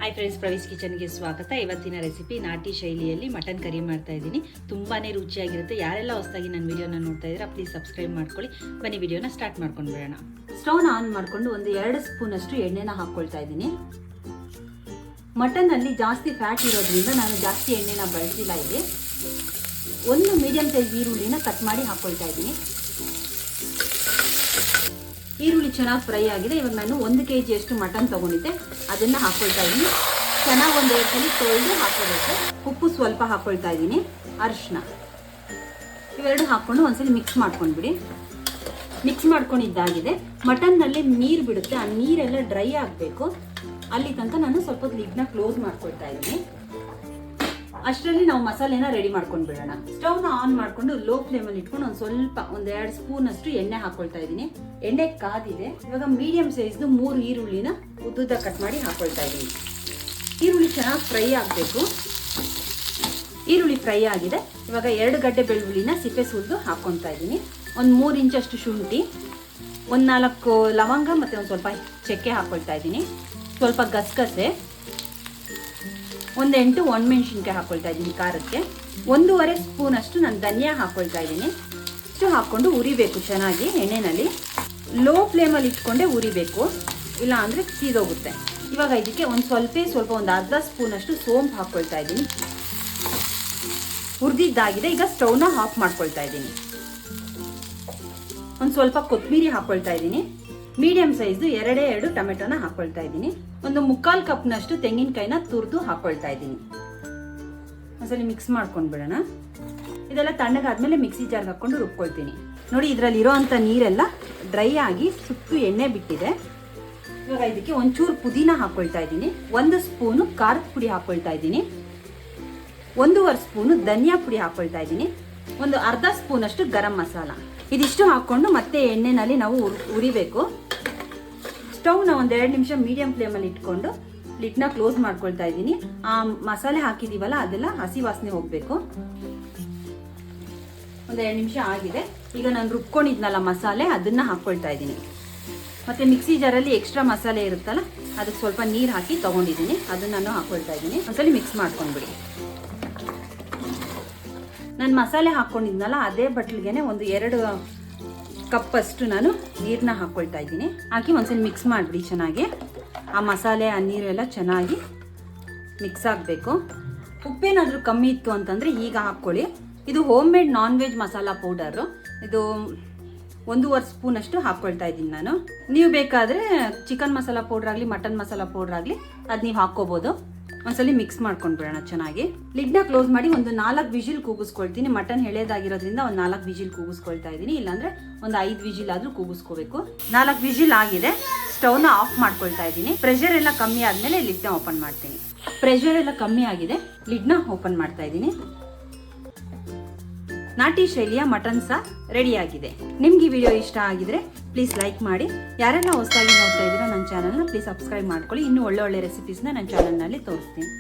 Hi friends, ಪ್ರವೀಸ್ ಕಿಚನ್ಗೆ ಸ್ವಾಗತ. ಇವತ್ತಿನ recipe ನಾಟಿ ಶೈಲಿಯಲ್ಲಿ ಮಟನ್ ಕರಿ ಮಾಡ್ತಾ ಇದ್ದೀನಿ. ತುಂಬಾ ರುಚಿಯಾಗಿರುತ್ತೆ. ಯಾರೆಲ್ಲ ಹೊಸದಾಗಿ ನನ್ನ ವಿಡಿಯೋನ ನೋಡ್ತಾ ಇದ್ದೀರಾ ಪ್ಲೀಸ್ ಸಬ್ಸ್ಕ್ರೈಬ್ ಮಾಡ್ಕೊಳ್ಳಿ. ಬನ್ನಿ ವಿಡಿಯೋನ ಸ್ಟಾರ್ಟ್ ಮಾಡ್ಕೊಂಡು ಬಿಡೋಣ. ಸ್ಟವ್ನ ಆನ್ ಮಾಡಿಕೊಂಡು ಒಂದು 2 ಸ್ಪೂನ್ ಅಷ್ಟು ಎಣ್ಣೆನ ಹಾಕ್ಕೊಳ್ತಾ ಇದ್ದೀನಿ. ಮಟನ್ನಲ್ಲಿ ಜಾಸ್ತಿ ಫ್ಯಾಟ್ ಇರೋದ್ರಿಂದ ನಾನು ಜಾಸ್ತಿ ಎಣ್ಣೆನ ಬಳಸಿಲ್ಲ. ಇಲ್ಲಿ ಒಂದು ಮೀಡಿಯಂ ಸೈಜ್ ಈರುಳ್ಳಿನ ಕಟ್ ಮಾಡಿ ಹಾಕ್ಕೊಳ್ತಾ ಇದ್ದೀನಿ. ಈರುಳ್ಳಿ ಚೆನ್ನಾಗಿ ಫ್ರೈ ಆಗಿದೆ. ಇವಾಗ ನಾನು 1 kg ಅಷ್ಟು ಮಟನ್ ತೊಗೊಂಡಿದ್ದೆ, ಅದನ್ನು ಹಾಕ್ಕೊಳ್ತಾ ಇದ್ದೀನಿ. ಚೆನ್ನಾಗಿ ಒಂದು 2 ಸಲ ತೊಳೆದು ಹಾಕೋಬೇಕು. ಉಪ್ಪು ಸ್ವಲ್ಪ ಹಾಕ್ಕೊಳ್ತಾ ಇದ್ದೀನಿ, ಅರಿಶಿನ ಇವೆರಡು ಹಾಕ್ಕೊಂಡು ಒಂದ್ಸಲಿ ಮಿಕ್ಸ್ ಮಾಡ್ಕೊಂಡ್ಬಿಡಿ. ಮಿಕ್ಸ್ ಮಾಡ್ಕೊಂಡಿದ್ದಾಗಿದೆ. ಮಟನ್ನಲ್ಲಿ ನೀರು ಬಿಡುತ್ತೆ, ಆ ನೀರೆಲ್ಲ ಡ್ರೈ ಆಗಬೇಕು. ಅಲ್ಲಿ ತನಕ ನಾನು ಸ್ವಲ್ಪ ಲಿಡ್ನ ಕ್ಲೋಸ್ ಮಾಡ್ಕೊಳ್ತಾ ಇದ್ದೀನಿ. ಅಷ್ಟರಲ್ಲಿ ನಾವು ಮಸಾಲೆನ ರೆಡಿ ಮಾಡ್ಕೊಂಡು ಬಿಡೋಣ. ಸ್ಟವ್ನ ಆನ್ ಮಾಡಿಕೊಂಡು ಲೋ ಫ್ಲೇಮಲ್ಲಿ ಇಟ್ಕೊಂಡು ಒಂದು 2 ಸ್ಪೂನ್ ಅಷ್ಟು ಎಣ್ಣೆ ಹಾಕೊಳ್ತಾ ಇದ್ದೀನಿ. ಎಣ್ಣೆ ಕಾದಿದೆ. ಇವಾಗ ಮೀಡಿಯಂ ಸೈಜ್ದು 3 ಈರುಳ್ಳಿನ ಉದ್ದುದ್ದ ಕಟ್ ಮಾಡಿ ಹಾಕೊಳ್ತಾ ಇದ್ದೀನಿ. ಈರುಳ್ಳಿ ಚೆನ್ನಾಗಿ ಫ್ರೈ ಆಗಬೇಕು. ಈರುಳ್ಳಿ ಫ್ರೈ ಆಗಿದೆ. ಇವಾಗ 2 ಗಡ್ಡೆ ಬೆಳ್ಳುಳ್ಳಿನ ಸಿಪ್ಪೆ ಸುಲಿದು ಹಾಕೊಳ್ತಾ ಇದ್ದೀನಿ. ಒಂದು 3 ಇಂಚಷ್ಟು ಶುಂಠಿ, ಒಂದು 4 ಲವಂಗ ಮತ್ತು ಒಂದು ಸ್ವಲ್ಪ ಚಕ್ಕೆ ಹಾಕೊಳ್ತಾ ಇದ್ದೀನಿ. ಸ್ವಲ್ಪ ಗಸಗಸೆ, ಒಂದು 8 ಒಣಮೆಣಸಿನ್ಕಾಯಿ ಹಾಕೊಳ್ತಾ ಇದ್ದೀನಿ ಖಾರಕ್ಕೆ. 1.5 ಸ್ಪೂನ್ ಅಷ್ಟು ನಾನು ಧನಿಯಾ ಹಾಕೊಳ್ತಾ ಇದ್ದೀನಿ. ಇಷ್ಟು ಹಾಕ್ಕೊಂಡು ಉರಿಬೇಕು ಚೆನ್ನಾಗಿ ಎಣ್ಣೆನಲ್ಲಿ. ಲೋ ಫ್ಲೇಮಲ್ಲಿ ಇಟ್ಕೊಂಡೇ ಉರಿಬೇಕು, ಇಲ್ಲ ಅಂದರೆ ಸೀದೋಗುತ್ತೆ. ಇವಾಗ ಇದಕ್ಕೆ ಒಂದು ಅರ್ಧ ಸ್ಪೂನ್ ಅಷ್ಟು ಸೋಂಪು ಹಾಕ್ಕೊಳ್ತಾ ಇದ್ದೀನಿ. ಹುರಿದಿದ್ದಾಗಿದೆ. ಈಗ ಸ್ಟವ್ನ ಆಫ್ ಮಾಡ್ಕೊಳ್ತಾ ಇದ್ದೀನಿ. ಒಂದು ಸ್ವಲ್ಪ ಕೊತ್ತಂಬರಿ ಹಾಕ್ಕೊಳ್ತಾ ಇದ್ದೀನಿ. ಮೀಡಿಯಂ ಸೈಜ್ 2 ಟೊಮೆಟೊನ ಹಾಕ್ಕೊಳ್ತಾ ಇದ್ದೀನಿ. ಒಂದು 3/4 ಕಪ್ನಷ್ಟು ತೆಂಗಿನಕಾಯಿನ ತುರಿದು ಹಾಕ್ಕೊಳ್ತಾ ಇದ್ದೀನಿ. ಒಂದ್ಸಲಿ ಮಿಕ್ಸ್ ಮಾಡ್ಕೊಂಡು ಬಿಡೋಣ. ಇದೆಲ್ಲ ತಣ್ಣಗಾದ್ಮೇಲೆ ಮಿಕ್ಸಿ ಜಾರ್ಗೆ ಹಾಕ್ಕೊಂಡು ರುಬ್ಕೊಳ್ತೀನಿ. ನೋಡಿ, ಇದರಲ್ಲಿ ಇರೋಂಥ ನೀರೆಲ್ಲ ಡ್ರೈ ಆಗಿ ಸುತ್ತು ಎಣ್ಣೆ ಬಿಟ್ಟಿದೆ. ಇವಾಗ ಇದಕ್ಕೆ ಒಂಚೂರು ಪುದೀನ ಹಾಕ್ಕೊಳ್ತಾ ಇದ್ದೀನಿ. 1 ಸ್ಪೂನು ಖಾರದ ಪುಡಿ ಹಾಕ್ಕೊಳ್ತಾ ಇದ್ದೀನಿ. 1.5 ಸ್ಪೂನು ಧನಿಯಾ ಪುಡಿ ಹಾಕ್ಕೊಳ್ತಾ ಇದ್ದೀನಿ. ಒಂದು ಅರ್ಧ ಸ್ಪೂನ್ ಅಷ್ಟು ಗರಂ ಮಸಾಲ. ಇದಿಷ್ಟು ಹಾಕ್ಕೊಂಡು ಮತ್ತೆ ಎಣ್ಣೆನಲ್ಲಿ ನಾವು ಉರಿಬೇಕು. ಸ್ಟವ್ನ ಒಂದು 2 ನಿಮಿಷ ಮೀಡಿಯಂ ಫ್ಲೇಮಲ್ಲಿ ಇಟ್ಕೊಂಡು ಲಿಡ್ನ ಕ್ಲೋಸ್ ಮಾಡ್ಕೊಳ್ತಾ ಇದ್ದೀನಿ. ಆ ಮಸಾಲೆ ಹಾಕಿದೀವಲ್ಲ ಅದೆಲ್ಲ ಹಸಿ ವಾಸನೆ ಹೋಗ್ಬೇಕು. ಒಂದು 2 ನಿಮಿಷ ಆಗಿದೆ. ಈಗ ನಾನು ರುಬ್ಕೊಂಡಿದ್ನಲ್ಲ ಮಸಾಲೆ, ಅದನ್ನ ಹಾಕ್ಕೊಳ್ತಾ ಇದ್ದೀನಿ. ಮತ್ತೆ ಮಿಕ್ಸಿ ಜಾರಲ್ಲಿ ಎಕ್ಸ್ಟ್ರಾ ಮಸಾಲೆ ಇರುತ್ತಲ್ಲ, ಅದಕ್ಕೆ ಸ್ವಲ್ಪ ನೀರು ಹಾಕಿ ತಗೊಂಡಿದ್ದೀನಿ, ಅದನ್ನ ನಾನು ಹಾಕ್ಕೊಳ್ತಾ ಇದ್ದೀನಿ. ಒಂದ್ಸಲಿ ಮಿಕ್ಸ್ ಮಾಡ್ಕೊಂಡ್ಬಿಡಿ. ನಾನು ಮಸಾಲೆ ಹಾಕ್ಕೊಂಡಿದ್ನಲ್ಲ ಅದೇ ಬಟ್ಲಿಗೆನೆ ಒಂದು 2 ಕಪ್ ಅಷ್ಟು ನಾನು ನೀರನ್ನ ಹಾಕ್ಕೊಳ್ತಾ ಇದ್ದೀನಿ. ಹಾಕಿ ಒಂದ್ಸಲ ಮಿಕ್ಸ್ ಮಾಡಿಬಿಡಿ ಚೆನ್ನಾಗಿ. ಆ ಮಸಾಲೆ ಆ ನೀರೆಲ್ಲ ಚೆನ್ನಾಗಿ ಮಿಕ್ಸ್ ಆಗಬೇಕು. ಉಪ್ಪೇನಾದರೂ ಕಮ್ಮಿ ಇತ್ತು ಅಂತಂದರೆ ಈಗ ಹಾಕ್ಕೊಳ್ಳಿ. ಇದು home made non veg masala powder. ಇದು 1.5 ಸ್ಪೂನ್ ಅಷ್ಟು ಹಾಕ್ಕೊಳ್ತಾ ಇದ್ದೀನಿ ನಾನು. ನೀವು ಬೇಕಾದರೆ ಚಿಕನ್ ಮಸಾಲ ಪೌಡ್ರ್ ಆಗಲಿ ಮಟನ್ ಮಸಾಲ ಪೌಡ್ರ್ ಆಗಲಿ ಅದು ನೀವು ಹಾಕ್ಕೋಬೋದು. ಒಂದ್ಸಲಿ ಮಿಕ್ಸ್ ಮಾಡ್ಕೊಂಡು ಬಿಡೋಣ ಚೆನ್ನಾಗಿ. ಲಿಡ್ನ ಕ್ಲೋಸ್ ಮಾಡಿ ಒಂದು 4 ವಿಜಿಲ್ ಕೂಗಿಸ್ಕೊಳ್ತೀನಿ. ಮಟನ್ ಎಳೆದಾಗಿರೋದ್ರಿಂದ ಒಂದು 4 ವಿಜಿಲ್ ಕೂಗಿಸ್ಕೊಳ್ತಾ ಇದ್ದೀನಿ. ಇಲ್ಲಾಂದ್ರೆ ಒಂದು 5 ವಿಜಿಲ್ ಆದ್ರೂ ಕೂಗಿಸ್ಕೋಬೇಕು. 4 ವಿಜಿಲ್ ಆಗಿದೆ. ಸ್ಟವ್ನ ಆಫ್ ಮಾಡ್ಕೊಳ್ತಾ ಇದ್ದೀನಿ. ಪ್ರೆಷರ್ ಎಲ್ಲ ಕಮ್ಮಿ ಆದ್ಮೇಲೆ ಲಿಡ್ನ ಓಪನ್ ಮಾಡ್ತೀನಿ. ಪ್ರೆಷರ್ ಎಲ್ಲ ಕಮ್ಮಿ ಆಗಿದೆ. ಲಿಡ್ನ ಓಪನ್ ಮಾಡ್ತಾ ಇದ್ದೀನಿ. ನಾಟಿ ಶೈಲಿಯ ಮಟನ್ ಸಾರ್ ರೆಡಿ ಆಗಿದೆ. ನಿಮ್ಗೆ ಈ ವಿಡಿಯೋ ಇಷ್ಟ ಆಗಿದ್ರೆ ಪ್ಲೀಸ್ ಲೈಕ್ ಮಾಡಿ. ಯಾರೆಲ್ಲ ಹೊಸದಾಗಿ ನೋಡ್ತಾ ಇದ್ದೀರಾ ನನ್ನ ಚಾನಲ್ನ ಪ್ಲೀಸ್ ಸಬ್ಸ್ಕ್ರೈಬ್ ಮಾಡ್ಕೊಳ್ಳಿ. ಇನ್ನೂ ಒಳ್ಳೆ ರೆಸಿಪೀಸ್ನ ನನ್ನ ಚಾನಲ್ನಲ್ಲಿ ತೋರಿಸ್ತೀನಿ.